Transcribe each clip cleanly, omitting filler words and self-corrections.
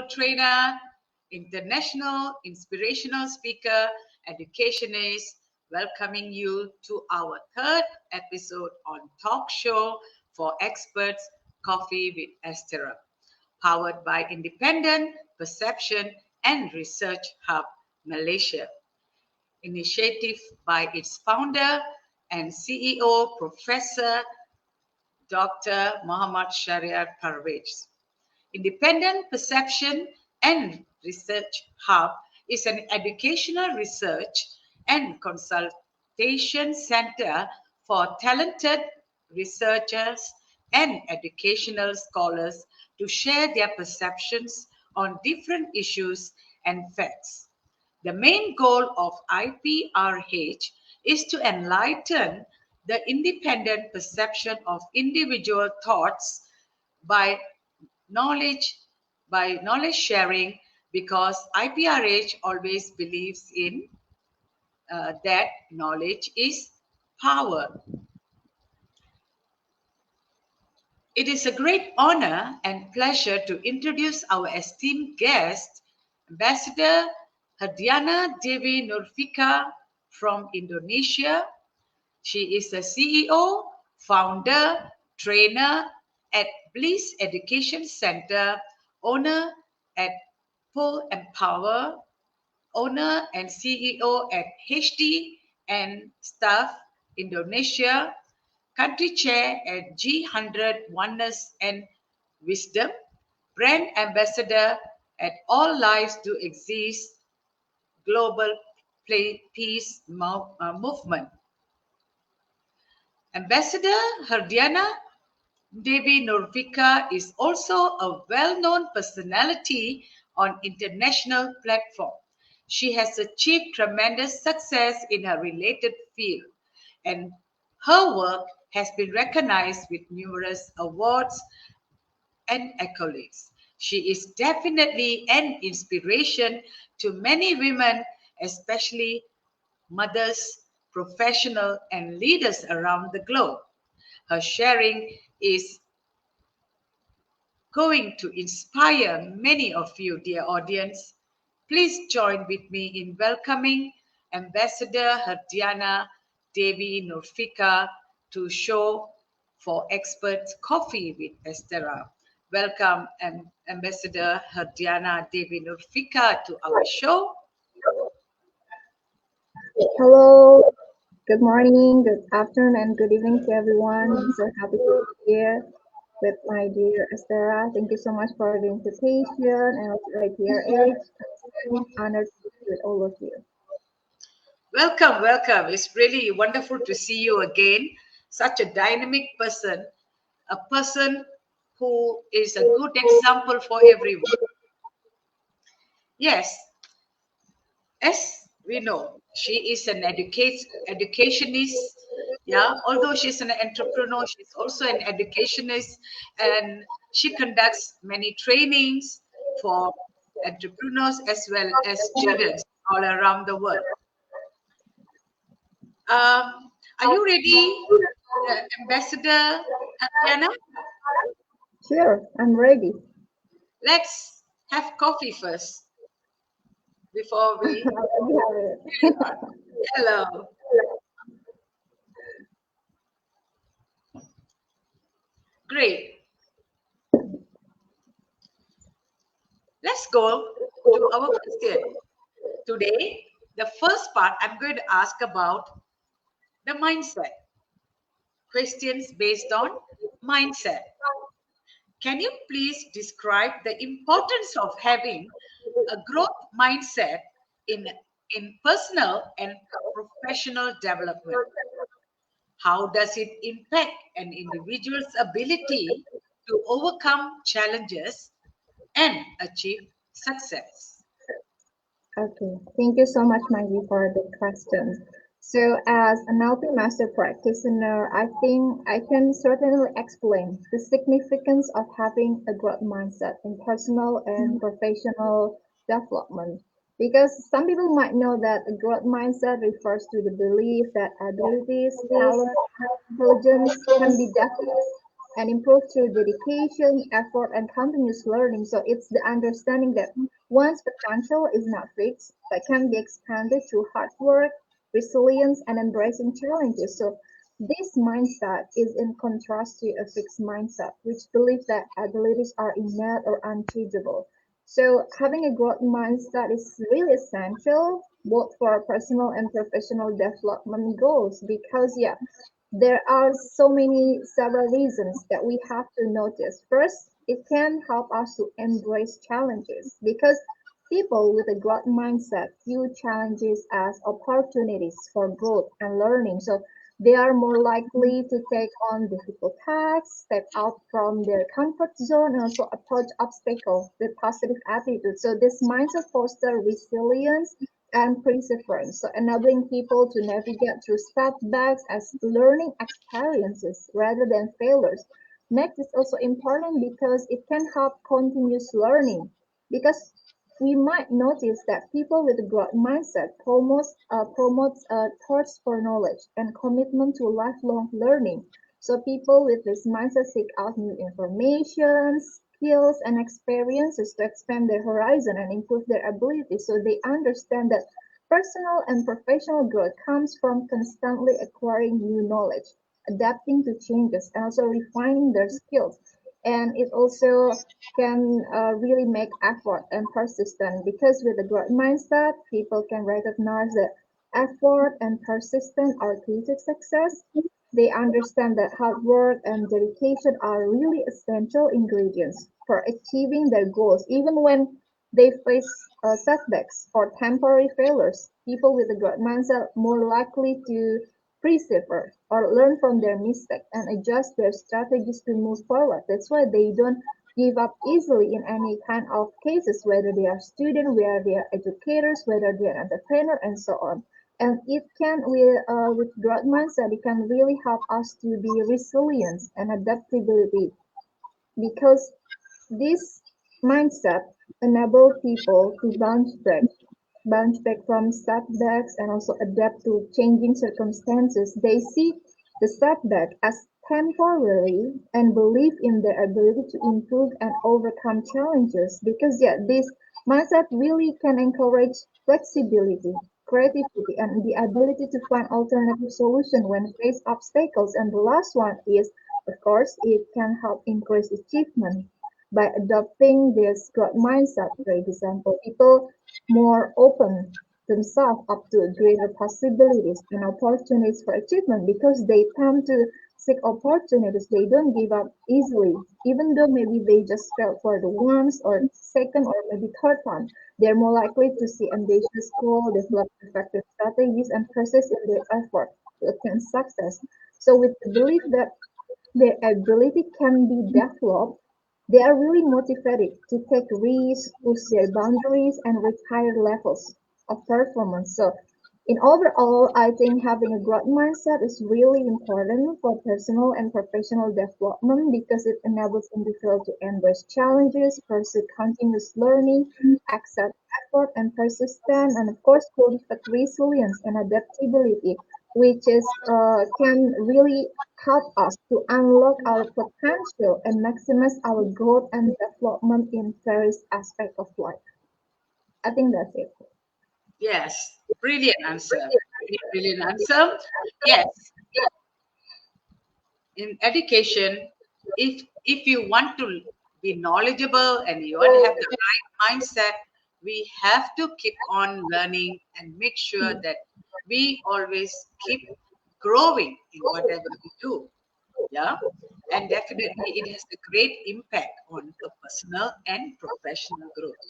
trainer, international inspirational speaker, educationist, welcoming you to our third episode on Talk Show for Experts Coffee with Estera, powered by Independent Perception and Research Hub, Malaysia. Initiative by its founder and CEO, Professor Dr. Muhammad Shahriar Parvez. Independent Perception and Research Hub is an educational research and consultation center for talented researchers and educational scholars to share their perceptions on different issues and facts. The main goal of IPRH is to enlighten the independent perception of individual thoughts by knowledge knowledge sharing, because IPRH always believes in that knowledge is power. It is a great honor and pleasure to introduce our esteemed guest, Ambassador Herdiana Dewi Nurfika from Indonesia. She is the CEO, founder, trainer at Bliss Education Center, owner at Pull Empower, owner and CEO at HD and Staff Indonesia, country chair at G100 Oneness and Wisdom, brand ambassador at All Lives Do Exist Global Peace Movement. Ambassador Herdiana Dewi Nurfika is also a well-known personality on international platform. She has achieved tremendous success in her related field, and her work has been recognized with numerous awards and accolades. She is definitely an inspiration to many women, especially mothers, professionals, and leaders around the globe. Her sharing is going to inspire many of you, dear audience. Please join with me in welcoming Ambassador Herdiana Dewi Nurfika to Show for Experts Coffee with Estera. Welcome, Ambassador Herdiana Dewi Nurfika, to our show. Hello, good morning, good afternoon, and good evening to everyone. I'm so happy to be here with my dear Estera. Thank you so much for the invitation, and also IPRH. I'm honored to be with all of you. Welcome, welcome. It's really wonderful to see you again. Such a dynamic person, a person who is a good example for everyone. Yes, as we know, she is an educationist. Yeah, although she's an entrepreneur, she's also an educationist, and she conducts many trainings for entrepreneurs as well as students all around the world. Are you ready, Ambassador Herdiana? Sure, I'm ready. Let's have coffee first before we. Hello. Great. Let's go to our question. Today, the first part, I'm going to ask about the mindset. Questions based on mindset. Can you please describe the importance of having a growth mindset in personal and professional development? How does it impact an individual's ability to overcome challenges and achieve success? Okay, thank you so much, Maggie, for the question. So, as an NLP master practitioner, I think I can certainly explain the significance of having a growth mindset in personal and professional development. Because some people might know that a growth mindset refers to the belief that abilities, talent, intelligence can be developed and improve through dedication, effort, and continuous learning. So it's the understanding that one's potential is not fixed, but can be expanded through hard work, resilience, and embracing challenges. So this mindset is in contrast to a fixed mindset, which believes that abilities are innate or unchangeable. So having a growth mindset is really essential both for personal and professional development goals because yeah, there are so many several reasons that we have to notice. First, it can help us to embrace challenges because people with a growth mindset view challenges as opportunities for growth and learning. So they are more likely to take on difficult tasks, step out from their comfort zone, and also approach obstacles with positive attitude. So this mindset fosters resilience and perseverance, so enabling people to navigate through setbacks as learning experiences rather than failures. Next is also important because it can help continuous learning because we might notice that people with a growth mindset promotes a thirst for knowledge and commitment to lifelong learning. So people with this mindset seek out new information, skills, and experiences to expand their horizon and improve their abilities. So they understand that personal and professional growth comes from constantly acquiring new knowledge, adapting to changes, and also refining their skills. And it also can really make effort and persistent because with a growth mindset, people can recognize that effort and persistence are key to success. They understand that hard work and dedication are really essential ingredients for achieving their goals, even when they face setbacks or temporary failures. People with a growth mindset are more likely to persevere or learn from their mistakes and adjust their strategies to move forward. That's why they don't give up easily in any kind of cases, whether they are students, whether they are educators, whether they are entrepreneur, and so on. And it can, with growth mindset, it can really help us to be resilient and adaptability because this mindset enable people to bounce back from setbacks and also adapt to changing circumstances. They see the setback as temporary and believe in their ability to improve and overcome challenges because yeah, this mindset really can encourage flexibility, creativity, and the ability to find alternative solutions when face obstacles. And the last one is, of course, it can help increase achievement by adopting this growth mindset. For example, people more open themselves up to greater possibilities and opportunities for achievement because they tend to seek opportunities. They don't give up easily, even though maybe they just failed for the once or second or maybe third time. They're more likely to see ambitious goals, develop effective strategies, and persist in their effort to attain success. So, with the belief that their ability can be developed, they are really motivated to take risks, push their boundaries, and reach higher levels of performance. So, in overall, I think having a growth mindset is really important for personal and professional development because it enables individuals to embrace challenges, pursue continuous learning, accept effort and persistence, and of course, cultivate resilience and adaptability, which is can really help us to unlock our potential and maximize our growth and development in various aspects of life. I think that's it. Yes, brilliant answer. Brilliant answer. Yes, in education, if you want to be knowledgeable and you want to have the right mindset, we have to keep on learning and make sure that we always keep growing in whatever we do. Yeah. And definitely it has a great impact on a personal and professional growth.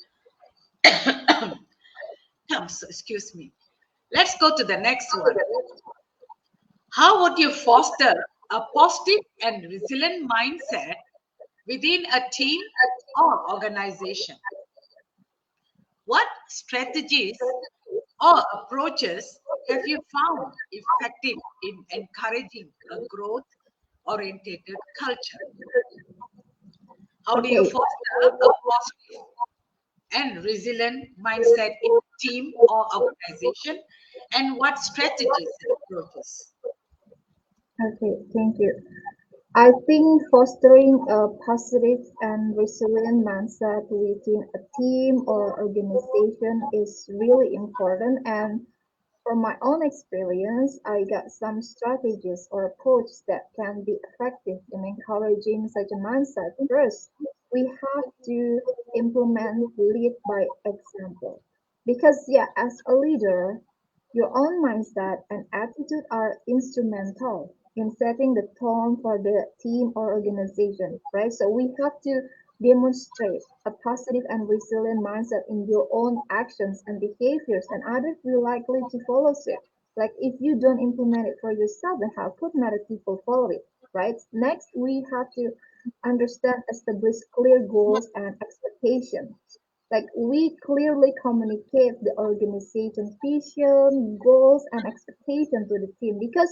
So, excuse me. Let's go to the next one. How would you foster a positive and resilient mindset within a team or organization? What strategies or approaches have you found effective in encouraging a growth oriented culture? How do you Okay. foster a positive and resilient mindset in a team or organization? And what strategies and approaches? Okay, thank you. I think fostering a positive and resilient mindset within a team or organization is really important. And from my own experience, I got some strategies or approach that can be effective in encouraging such a mindset. First, we have to implement lead by example. Because yeah, as a leader, your own mindset and attitude are instrumental in setting the tone for the team or organization, right? So we have to demonstrate a positive and resilient mindset in your own actions and behaviors, and others will likely to follow suit. Like if you don't implement it for yourself, then how could other people follow it, right? Next, we have to understand, establish clear goals and expectations. Like we clearly communicate the organization's vision, goals, and expectations to the team, because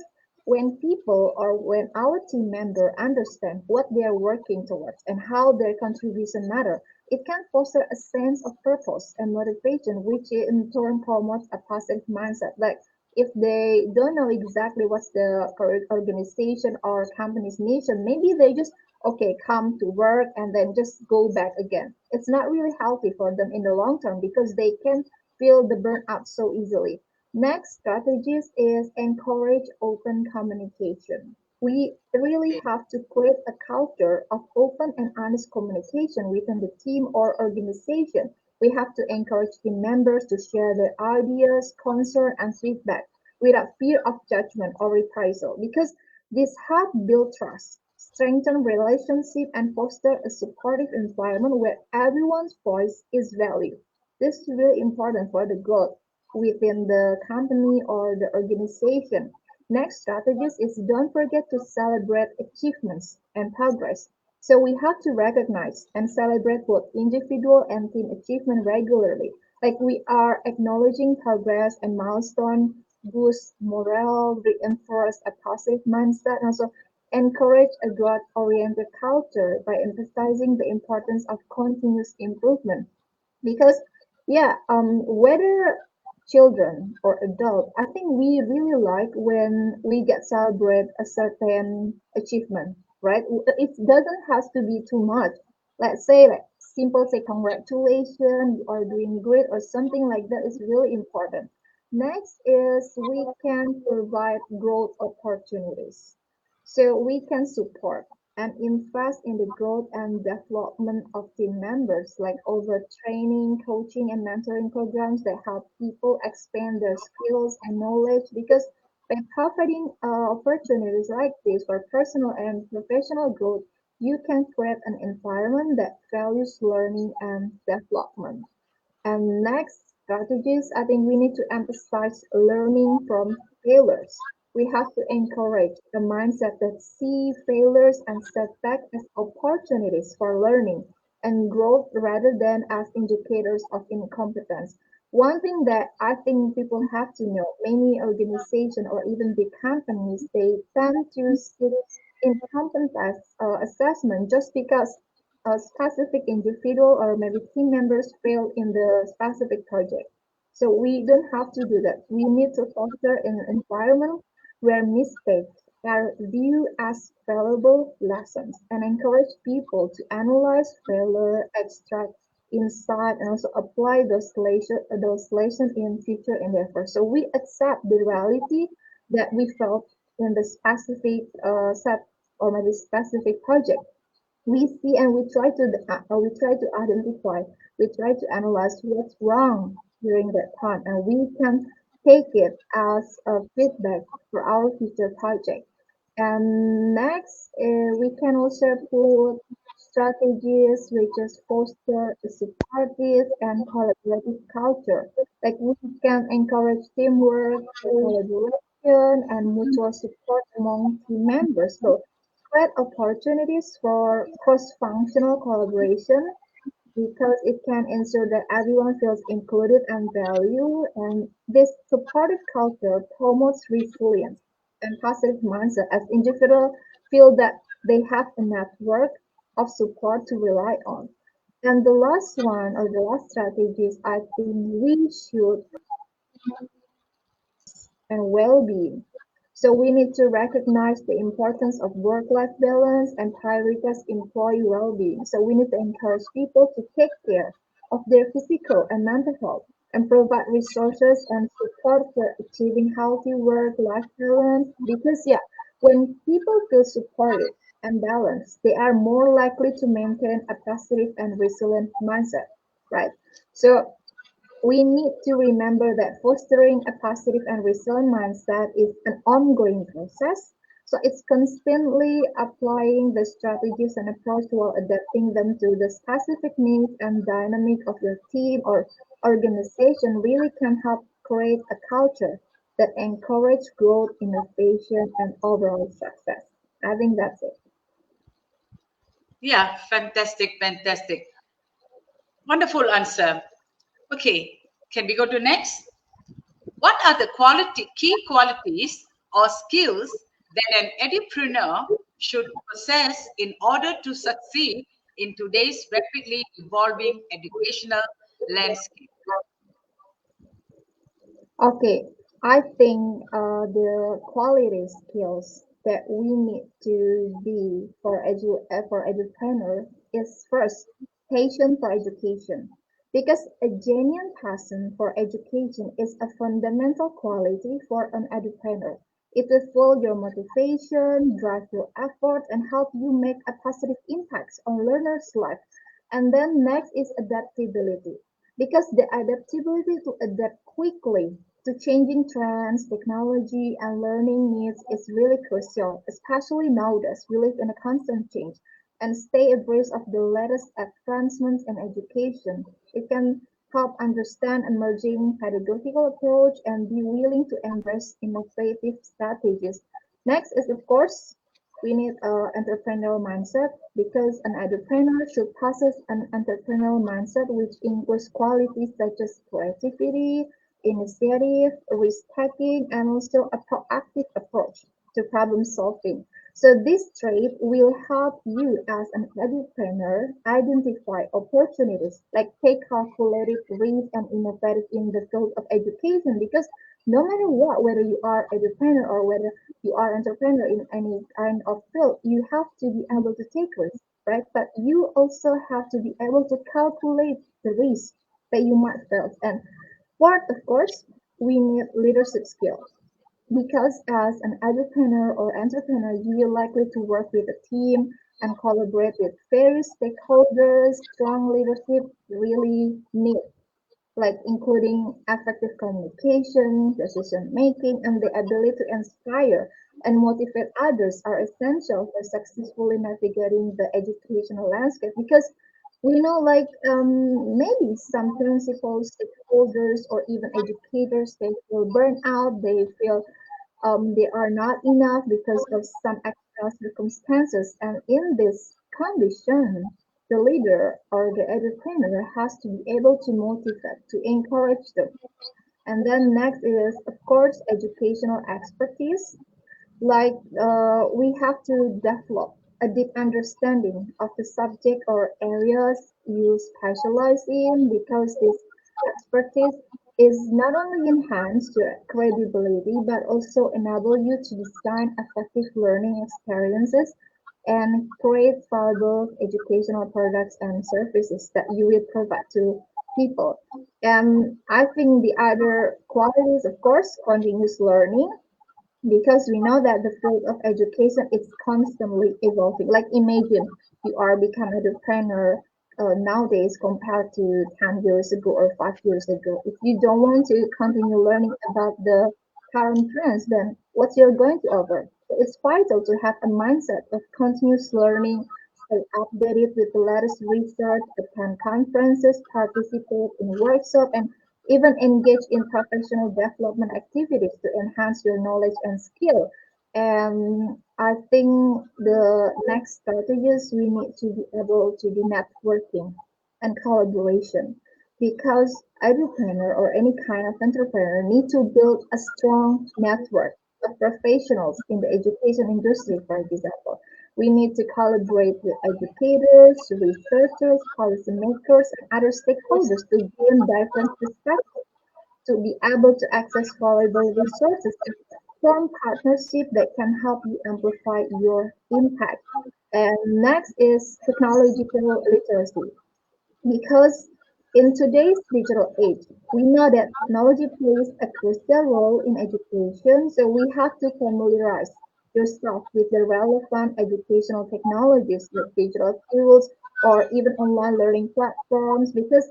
when people or when our team member understand what they are working towards and how their contribution matter, it can foster a sense of purpose and motivation, which in turn promotes a positive mindset. Like if they don't know exactly what's the organization or company's mission, maybe they just okay, come to work and then just go back again. It's not really healthy for them in the long term because they can feel the burnout so easily. Next strategies is encourage open communication. We really have to create a culture of open and honest communication within the team or organization. We have to encourage team members to share their ideas, concern, and feedback without fear of judgment or reprisal, because this helps build trust, strengthen relationship, and foster a supportive environment where everyone's voice is valued. This is really important for the growth within the company or the organization. Next strategies is don't forget to celebrate achievements and progress. So we have to recognize and celebrate both individual and team achievement regularly. Like we are acknowledging progress and milestone, boost morale, reinforce a positive mindset, and also encourage a growth-oriented culture by emphasizing the importance of continuous improvement. Because yeah, whether children or adult, I think we really like when we get celebrate a certain achievement, right? It doesn't have to be too much. Let's say like simple say congratulations or doing great or something like that is really important. Next is we can provide growth opportunities. So we can support and invest in the growth and development of team members, like over training, coaching, and mentoring programs that help people expand their skills and knowledge. Because by providing opportunities like this for personal and professional growth, you can create an environment that values learning and development. And next strategies, I think we need to emphasize learning from failures. We have to encourage a mindset that see failures and setbacks as opportunities for learning and growth rather than as indicators of incompetence. One thing that I think people have to know, many organizations or even big companies, they tend to seek incompetence assessment just because a specific individual or maybe team members fail in the specific project. So we don't have to do that. We need to foster an environment where mistakes are viewed as valuable lessons and encourage people to analyze failure, extract insight, and also apply those lessons in future endeavors. So we accept the reality that we felt in the specific set or maybe specific project. We see and we try to identify, we try to analyze what's wrong during that time, and we can take it as a feedback for our future project. And next, we can also put strategies which is foster a supportive and collaborative culture. Like we can encourage teamwork, collaboration, and mutual support among team members. So create opportunities for cross-functional collaboration because it can ensure that everyone feels included and valued. And this supportive culture promotes resilience and positive mindset as individuals feel that they have a network of support to rely on. And the last one or the last strategy is I think we should and well-being. So we need to recognize the importance of work-life balance and prioritize employee well-being. So we need to encourage people to take care of their physical and mental health and provide resources and support for achieving healthy work-life balance. Because yeah, when people feel supported and balanced, they are more likely to maintain a positive and resilient mindset, right? So we need to remember that fostering a positive and resilient mindset is an ongoing process. So it's constantly applying the strategies and approach while adapting them to the specific needs and dynamic of your team or organization really can help create a culture that encourage growth, innovation, and overall success. I think that's it. Yeah, fantastic, fantastic. Wonderful answer. Okay, can we go to next? What are the key qualities or skills that an entrepreneur should possess in order to succeed in today's rapidly evolving educational landscape? Okay, I think the quality skills that we need to be for entrepreneur is first passion for education, because a genuine passion for education is a fundamental quality for an entrepreneur. It will fuel your motivation, drive your effort, and help you make a positive impact on learners' life. And then next is adaptability, because the adaptability to adapt quickly to changing trends, technology, and learning needs is really crucial, especially nowadays. We live in a constant change and stay abreast of the latest advancements in education. It can help understand emerging pedagogical approach and be willing to embrace innovative strategies. Next is, of course, we need an entrepreneurial mindset, because an entrepreneur should possess an entrepreneurial mindset which includes qualities such as creativity, initiative, risk-taking, and also a proactive approach to problem-solving. So this trait will help you as an entrepreneur identify opportunities, like take calculated risk and innovative in the field of education, because no matter what, whether you are entrepreneur or whether you are entrepreneur in any kind of field, you have to be able to take risks, right? But you also have to be able to calculate the risk that you might face. And fourth, of course, we need leadership skills, because as an entrepreneur or entrepreneur, you are likely to work with a team and collaborate with various stakeholders. Strong leadership really need, like including effective communication, decision making, and the ability to inspire and motivate others are essential for successfully navigating the educational landscape. Because we know, like maybe some principals, stakeholders, or even educators, they feel burnt out. They feel they are not enough because of some external circumstances. And in this condition, the leader or the entrepreneur has to be able to motivate, to encourage them. And then next is, of course, educational expertise. Like we have to develop a deep understanding of the subject or areas you specialize in, because this expertise is not only enhance your credibility but also enable you to design effective learning experiences and create valuable educational products and services that you will provide to people. And I think the other qualities, of course, continuous learning, because we know that the field of education is constantly evolving. Like imagine you are become an entrepreneur nowadays compared to 10 years ago or 5 years ago. If you don't want to continue learning about the current trends, then what you're going to offer? It's vital to have a mindset of continuous learning, stay updated with the latest research, attend conferences, participate in workshops, and even engage in professional development activities to enhance your knowledge and skill. And I think the next strategies we need to be able to do networking and collaboration, because entrepreneur or any kind of entrepreneur need to build a strong network of professionals in the education industry, for example. We need to collaborate with educators, researchers, policymakers, and other stakeholders to gain diverse perspectives, to be able to access valuable resources. form partnership that can help you amplify your impact. And next is technological literacy. Because in today's digital age, we know that technology plays a crucial role in education, so we have to familiarize yourself with the relevant educational technologies like digital tools or even online learning platforms because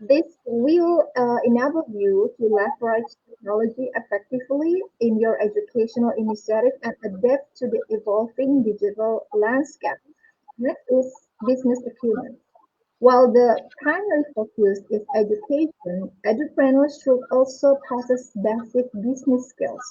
this will enable you to leverage technology effectively in your educational initiative and adapt to the evolving digital landscape. Next is business acumen. While the primary focus is education, entrepreneurs should also possess basic business skills,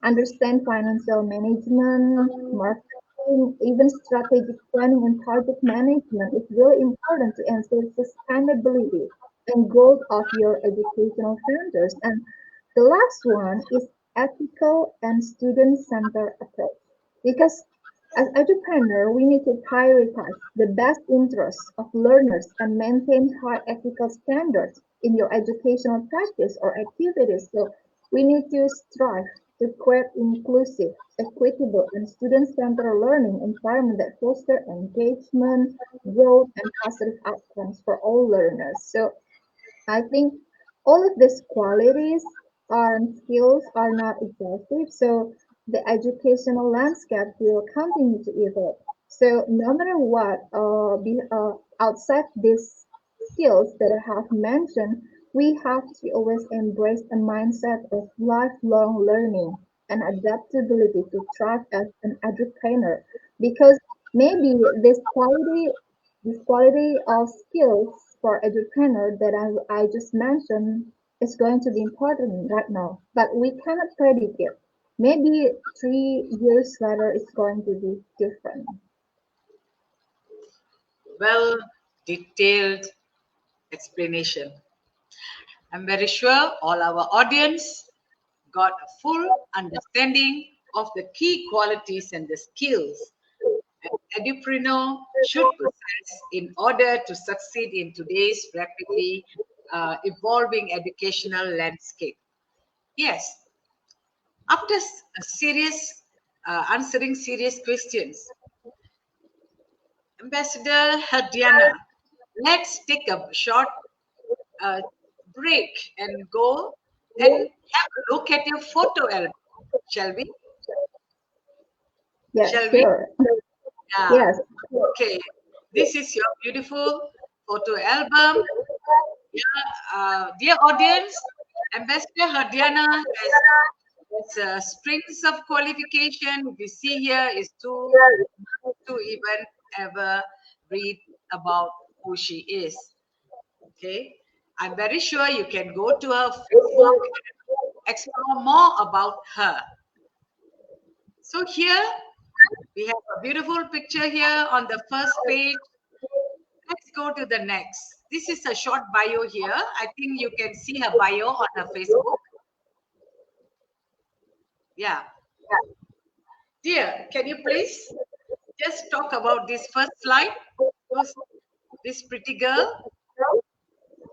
understand financial management, marketing, even strategic planning and project management is really important to ensure sustainability and growth of your educational centers. And the last one is ethical and student-centered approach. Because as entrepreneur, we need to prioritize the best interests of learners and maintain high ethical standards in your educational practice or activities. So we need to strive to create inclusive, equitable, and student-centered learning environment that foster engagement, growth, and positive outcomes for all learners. So I think all of these qualities and skills are not exhaustive, so the educational landscape will continue to evolve. So no matter what, outside these skills that I have mentioned, we have to always embrace a mindset of lifelong learning and adaptability to thrive as an entrepreneur. Because maybe this quality of skills for entrepreneur that I just mentioned is going to be important right now, but we cannot predict it. Maybe 3 years later it's going to be different. Well detailed explanation. I'm very sure all our audience got a full understanding of the key qualities and the skills an entrepreneur should possess in order to succeed in today's rapidly evolving educational landscape. Yes, after a serious answering serious questions, Ambassador Herdiana, let's take a short uh, break and go and have a look at your photo album, shall we? Yeah, Shall we? sure. Yeah. Yes. Okay. This is your beautiful photo album. Yeah, dear audience, Ambassador Herdiana has strings of qualification. If you see here, is to even ever read about who she is. Okay, I'm very sure you can go to her Facebook and explore more about her. So here we have a beautiful picture here on the first page. Let's go to the next. This is a short bio here. I think you can see her bio on her Facebook. Yeah. Dear, can you please just talk about this first slide? Who's this pretty girl?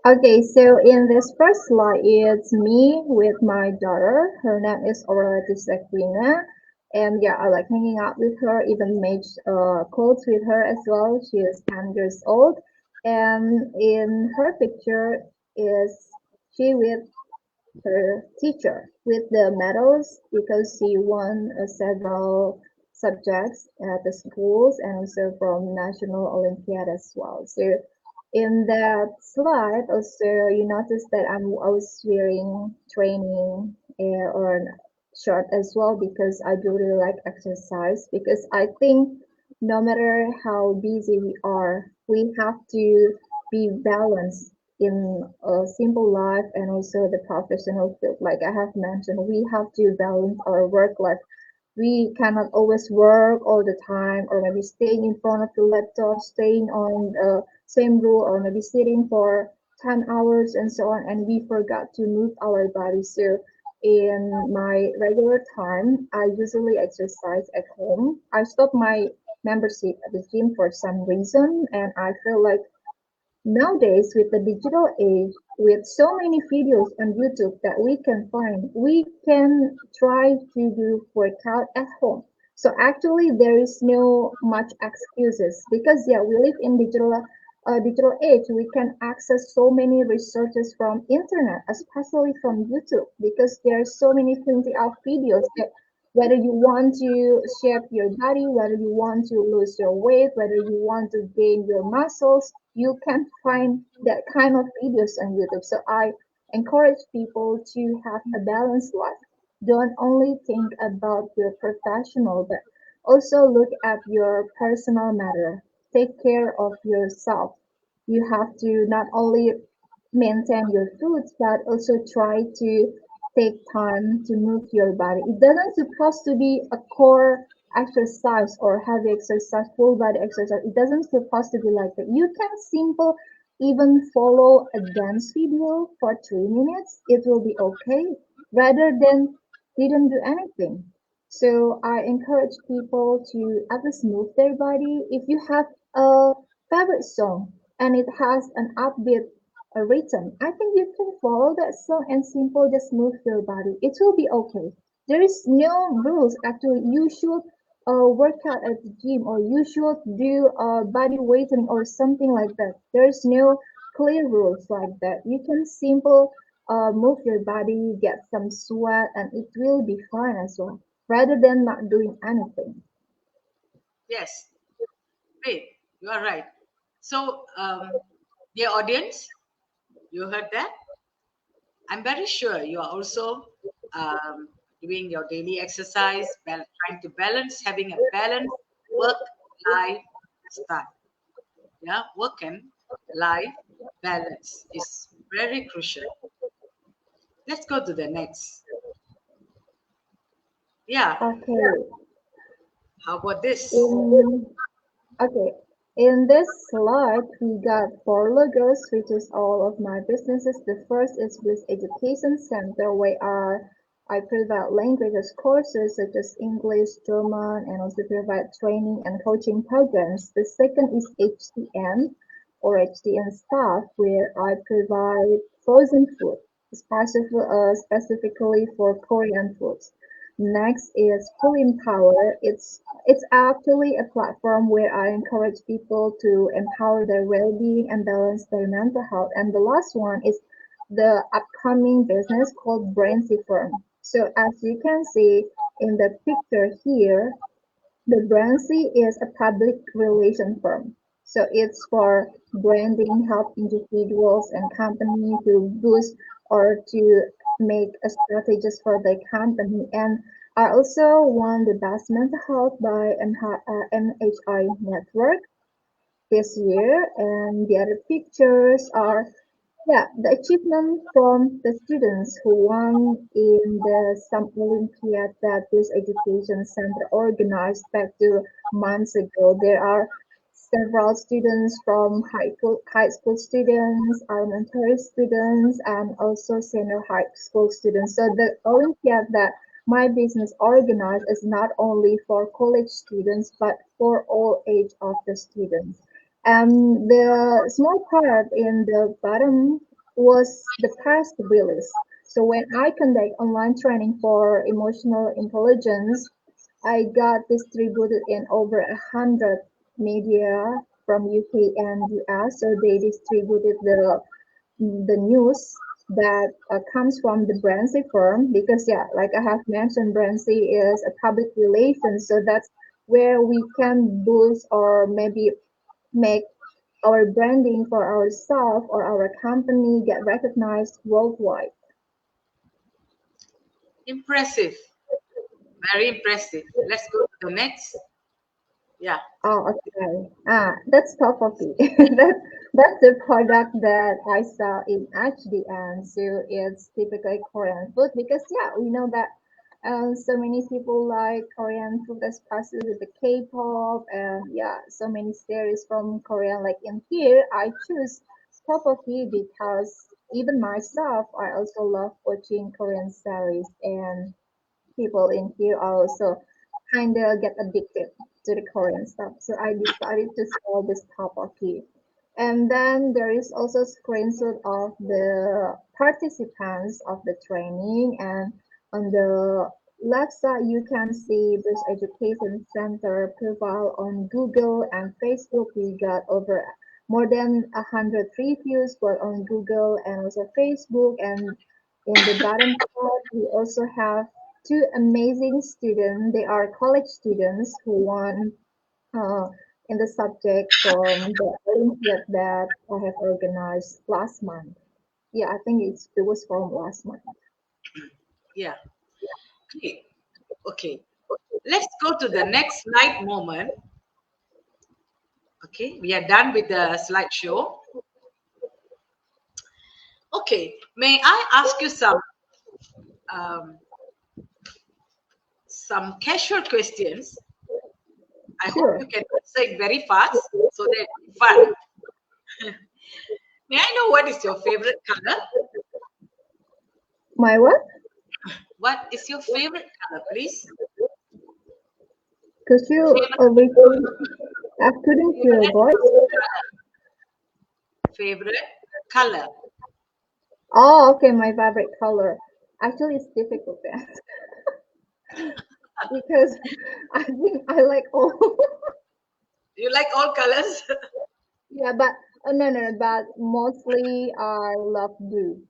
Okay, so in this first slide, it's me with my daughter. Her name is Aurora Sabrina. And yeah, I like hanging out with her, even made quotes with her as well. She is 10 years old. And in her picture is she with her teacher with the medals because she won several subjects at the schools and also from national olympiad as well. So in that slide, also you notice that I was wearing training or short as well because I do really like exercise because I think no matter how busy we are, we have to be balanced in a simple life and also the professional field. Like I have mentioned, we have to balance our work life. We cannot always work all the time, or maybe staying in front of the laptop, staying on the same row, or maybe sitting for 10 hours and so on, and we forgot to move our body. So in my regular time, I usually exercise at home. I stopped my membership at the gym for some reason, and I feel like nowadays with the digital age, with so many videos on YouTube that we can find, we can try to do workout at home. So actually, there is no much excuses because yeah, we live in digital age. We can access so many resources from internet, especially from YouTube, because there are so many plenty of videos that whether you want to shape your body, whether you want to lose your weight, whether you want to gain your muscles, you can find that kind of videos on YouTube. So I encourage people to have a balanced life. Don't only think about your professional, but also look at your personal matter. Take care of yourself. You have to not only maintain your foods, but also try to take time to move your body. It doesn't supposed to be a core exercise or heavy exercise, full body exercise. It doesn't supposed to be like that. You can simple even follow a dance video for 3 minutes. It will be okay rather than didn't do anything. So I encourage people to at least move their body. If you have a favorite song and it has an upbeat a rhythm, I think you can follow that song and simple just move your body. It will be okay. There is no rules actually. You should work out at the gym or you should do body weighting or something like that. There's no clear rules like that. You can simple move your body, get some sweat, and it will be fine as well, rather than not doing anything. Yes, great. You are right. So, dear audience, you heard that? I'm very sure you are also um, doing your daily exercise, trying to balance, having a balanced work-life style. Yeah, work and life balance is very crucial. Let's go to the next. Yeah, Okay. how about this? In Okay, in this slide, we got four logos, which is all of my businesses. The first is Bliss Education Center, where I provide languages courses such as English, German, and also provide training and coaching programs. The second is HTN, or HTN Staff, where I provide frozen food, specifically for Korean foods. Next is Full Empower. It's actually a platform where I encourage people to empower their well-being and balance their mental health. And the last one is the upcoming business called Braincy Firm. So as you can see in the picture here, the Braincy is a public relation firm. So it's for branding, help individuals and company to boost or to make a strategies for the company. And I also won the Best Mental Health by MHI Network this year. And the other pictures are yeah, the achievement from the students who won in the Summer Olympiad that this education center organized back 2 months ago. There are several students from high school students, elementary students, and also senior high school students. So the Olympiad that my business organized is not only for college students, but for all age of the students. The small part in the bottom was the past release. So when I conduct online training for emotional intelligence, I got distributed in over 100 media from UK and US. So they distributed the news that comes from the Brancy firm because yeah, like I have mentioned, Brancy is a public relations. So that's where we can boost or maybe make our branding for ourselves or our company get recognized worldwide. Impressive, very impressive. Let's go to the next. Yeah, Oh, okay. That's topoki. That's the product that I saw in HDN. So it's typically Korean food because yeah, we know that so many people like Korean food, especially with the K-pop and yeah, so many series from Korean. Like in here, I choose topoki because even myself, I also love watching Korean series and people in here also kind of get addicted to the Korean stuff. So I decided to sell this tteokbokki. And then there is also screenshot of the participants of the training, and on the left side you can see this education center profile on Google and Facebook. We got over more than 100 reviews both on Google and also Facebook. And in the bottom part we also have two amazing students. They are college students who won uh, in the subject from the Olympiad that I have organized last month. Yeah, I think it was from last month. Yeah. Great. Okay. Let's go to the next slide moment. Okay, we are done with the slideshow. Okay, may I ask you um, some casual questions? I hope Sure. you can answer it very fast so that it's fun. May I know what is your favorite color? My what? What is your favorite color, please? Could you Favorite, repeat? I couldn't hear your favorite voice. favorite color. Oh, okay, my favorite color. Actually, it's difficult to ask because I think I like all. You like all colors? Yeah, but no, but mostly I love blue.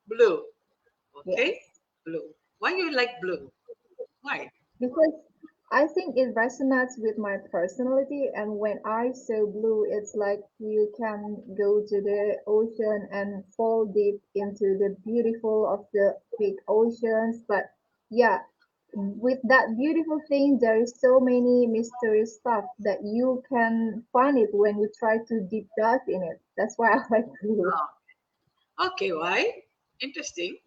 Blue. Okay, Yes. blue. Why you like blue? Why? Because I think it resonates with my personality, and when I saw blue, it's like you can go to the ocean and fall deep into the beautiful of the big oceans. But yeah, with that beautiful thing, there is so many mystery stuff that you can find it when you try to deep dive in it. That's why I like blue. Oh, okay, why? Interesting.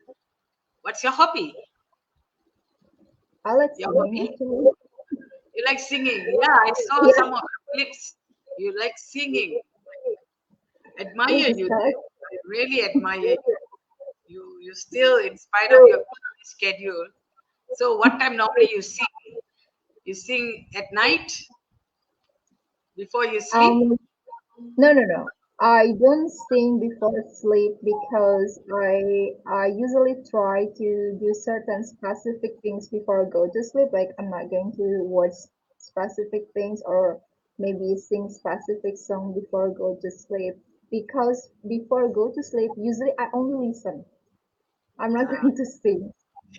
What's your hobby? I like Your singing hobby? actually. You like singing? Yeah, I saw Yeah, some of the clips. You like singing. thank Admire you you so much. there. I really admire you. You still, in spite of your busy schedule. So, what time normally you sing? You sing at night before you sleep? Um, no. I don't sing before sleep because I usually try to do certain specific things before I go to sleep. Like I'm not going to watch specific things or maybe sing specific song before I go to sleep. Because before I go to sleep, usually I only listen. I'm not Uh, going to sing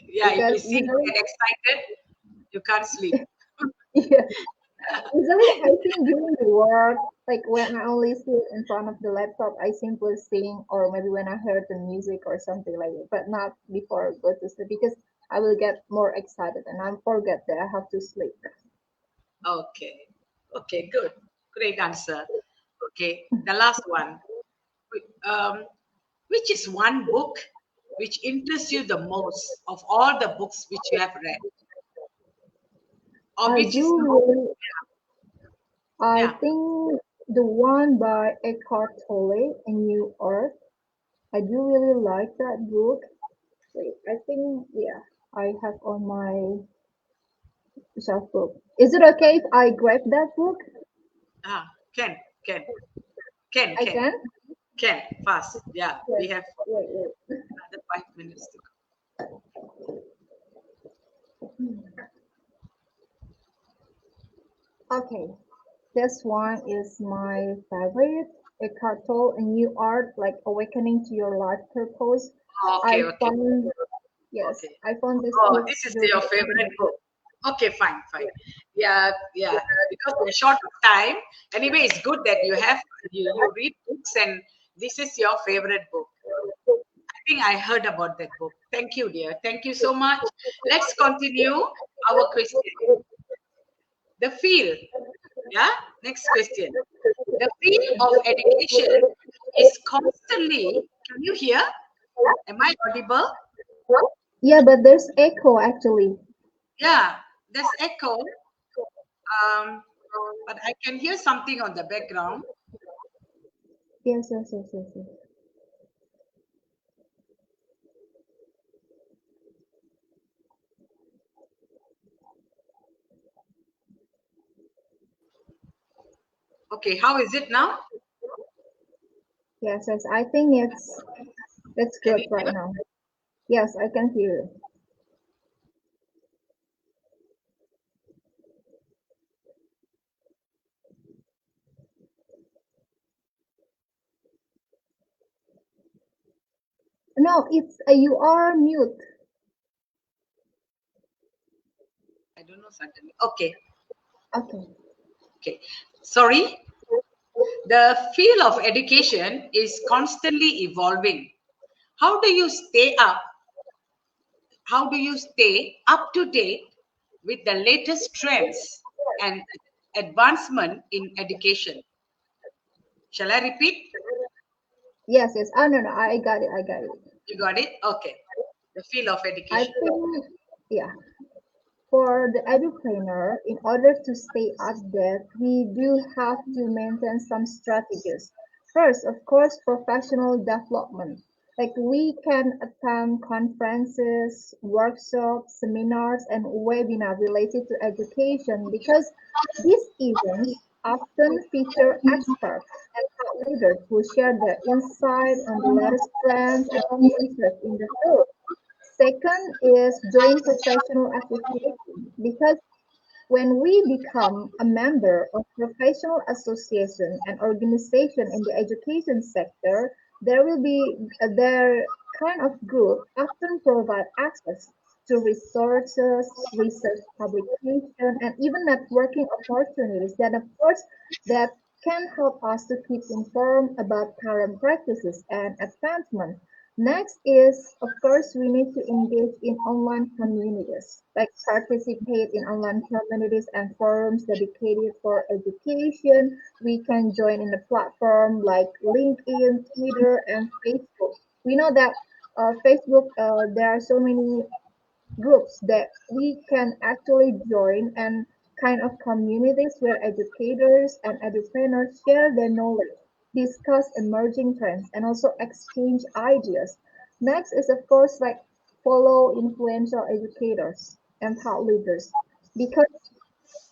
yeah, if you because sing and usually get excited, you can't sleep. yeah, usually, I think during the work, like when I only sit in front of the laptop, I simply sing, or maybe when I heard the music or something like that, but not before I go to sleep because I will get more excited and I forget that I have to sleep. Okay. Okay, good. Great answer. Okay, the last one. Um, which is one book which interests you the most of all the books which you have read? Or I which is do really, I yeah. think the one by Eckhart Tolle, A New Earth, I do really like that book. Wait, I think, yeah, I have on my shelf book. Is it okay if I grab that book? Ah, can, can, can, I can, can? can, fast. Yeah, we Yes. have Wait. another 5 minutes to go. Okay, this one is my favorite. Eckhart Tolle, A New Art, like Awakening to Your Life Purpose. Okay, I okay, found, yes, okay. I found this Oh, book this is during your the favorite internet. book. Okay, fine, fine. Yeah, yeah. Because we're short of time. Anyway, it's good that you read books and this is your favorite book. I think I heard about that book. Thank you, dear. Thank you so much. Let's continue our question. The field. Yeah. Next question. The field of education is constantly. Can you hear? Am I audible? Yeah, but there's echo actually. Yeah. There's echo. Um, but I can hear something on the background. Yes. Okay. How is it now? Yes, yes. I think it's Can good you right hear? now. Yes, I can hear you. No, it's you are mute. I don't know suddenly. Okay, Okay. okay. Sorry. The field of education is constantly evolving. How do you stay up? How do you stay up to date with the latest trends and advancement in education? Shall I repeat? Yes, yes. Oh no, no, I got it. I got it. You got it? Okay. The field of I education. think yeah. For the educator, in order to stay updated, we do have to maintain some strategies. First, of course, professional development. Like we can attend conferences, workshops, seminars, and webinars related to education because these events often feature experts and thought leaders who share their insight on the latest trends and research in the field. Second is join professional association because when we become a member of professional association and organization in the education sector, there will be their kind of group often provide access to resources, research publication, and even networking opportunities that, of course, that can help us to keep informed about current practices and advancement. Next is, of course, we need to engage in online communities, like participate in online communities and forums dedicated for education. We can join in a platform like LinkedIn, Twitter, and Facebook. We know that Facebook, there are so many groups that we can actually join and kind of communities where educators and educators share their knowledge, discuss emerging trends, and also exchange ideas. Next is, of course, like follow influential educators and thought leaders because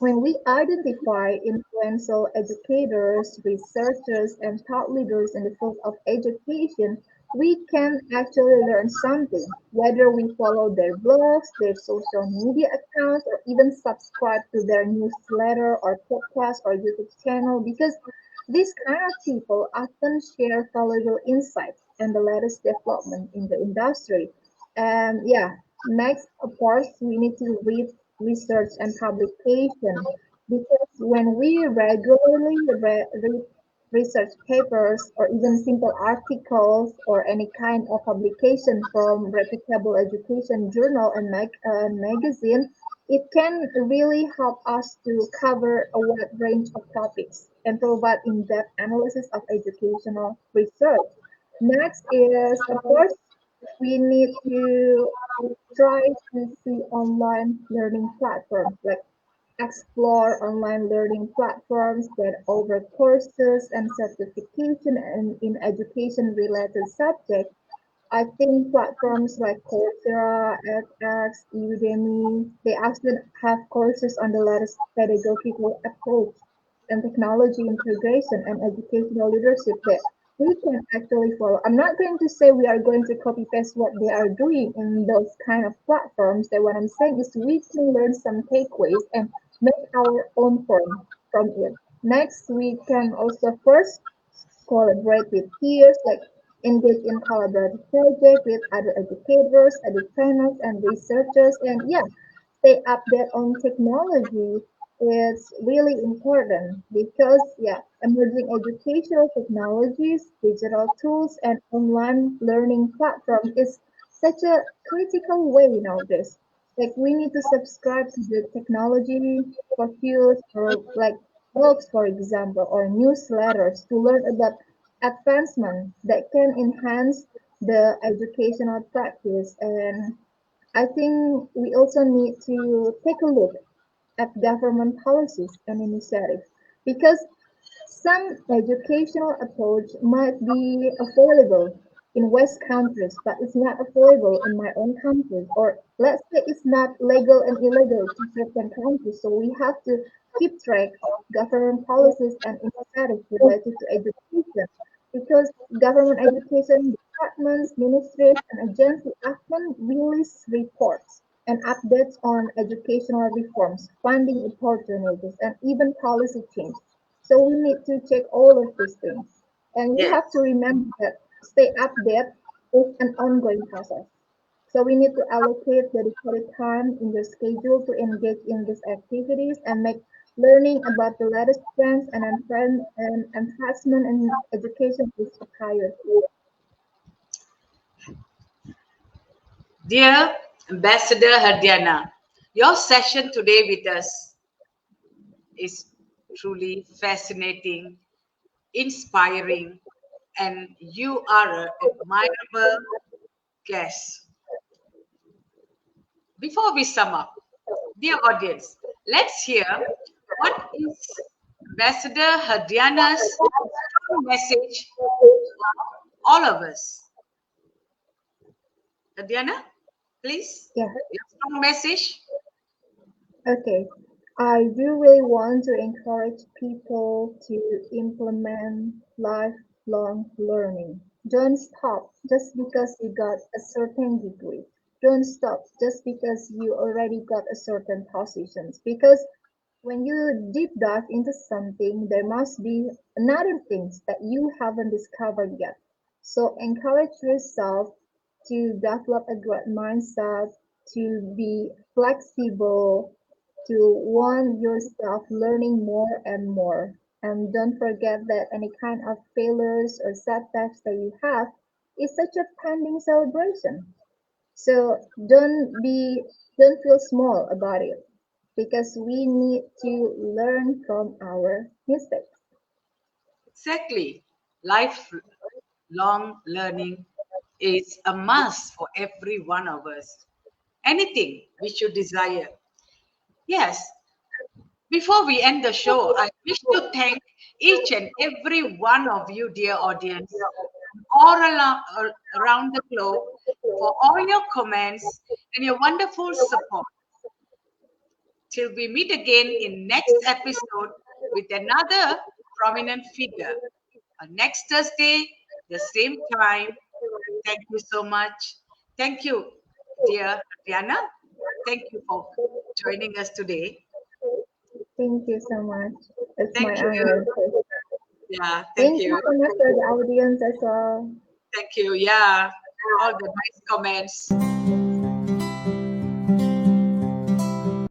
when we identify influential educators, researchers, and thought leaders in the field of education, we can actually learn something, whether we follow their blogs, their social media accounts, or even subscribe to their newsletter or podcast or YouTube channel, because these kind of people often share valuable insights and the latest development in the industry. And yeah, next, of course, we need to read research and publication because when we regularly read research papers or even simple articles or any kind of publication from reputable education journal and magazine, it can really help us to cover a wide range of topics and provide in-depth analysis of educational research. Next is, of course, we need to try to see online learning platforms, like explore online learning platforms that offer courses and certification in education related subjects. I think platforms like Coursera, edX, Udemy, they often have courses on the latest pedagogical approach and technology integration and educational leadership that we can actually follow. I'm not going to say we are going to copy paste what they are doing in those kind of platforms. That what I'm saying is we can learn some takeaways and make our own form from it. Next, we can also first collaborate with peers, like engage in collaborative projects with other educators, educators, and researchers, and yeah, stay updated on technology is really important because yeah, emerging educational technologies, digital tools, and online learning platforms is such a critical way nowadays. Like we need to subscribe to the technology focus or like blogs, for example, or newsletters to learn about advancement that can enhance the educational practice. And I think we also need to take a look at government policies and initiatives because some educational approach might be affordable in West countries, but it's not affordable in my own country. Or let's say it's not legal and illegal to certain countries. So we have to keep track of government policies and initiatives related to education. because government education departments, ministries, and agencies often release reports and updates on educational reforms, funding opportunities, and even policy change. So we need to check all of these things. And we have Yes. to remember that stay updated is an ongoing process. So we need to allocate dedicated time in your schedule to engage in these activities and make learning about the latest trends and advancement in education is a priority. Dear Ambassador Herdiana, your session today with us is truly fascinating, inspiring, and you are an admirable guest. Before we sum up, dear audience, let's hear what is Ambassador Herdiana's strong message for all of us. Herdiana, please, Yeah, your strong message. okay. I do really want to encourage people to implement lifelong learning. Don't stop just because you got a certain degree. Don't stop just because you already got a certain positions. Because when you deep dive into something, there must be another things that you haven't discovered yet. So encourage yourself to develop a growth mindset, to be flexible, to want yourself learning more and more. And don't forget that any kind of failures or setbacks that you have is such a pending celebration. So don't feel small about it because we need to learn from our mistakes. Exactly. Lifelong learning is a must for every one of us. Anything which you desire. Yes, before we end the show, I wish to thank each and every one of you, dear audience, around the globe for all your comments and your wonderful support. Till we meet again in next episode with another prominent figure. Next Thursday, the same time. Thank you so much. Thank you, dear Diana. Thank you for joining us today. Thank you so much. It's my Thank honor. you. Yeah, thank Thank you you. so much for the audience as well. Thank you. Yeah, all the nice comments.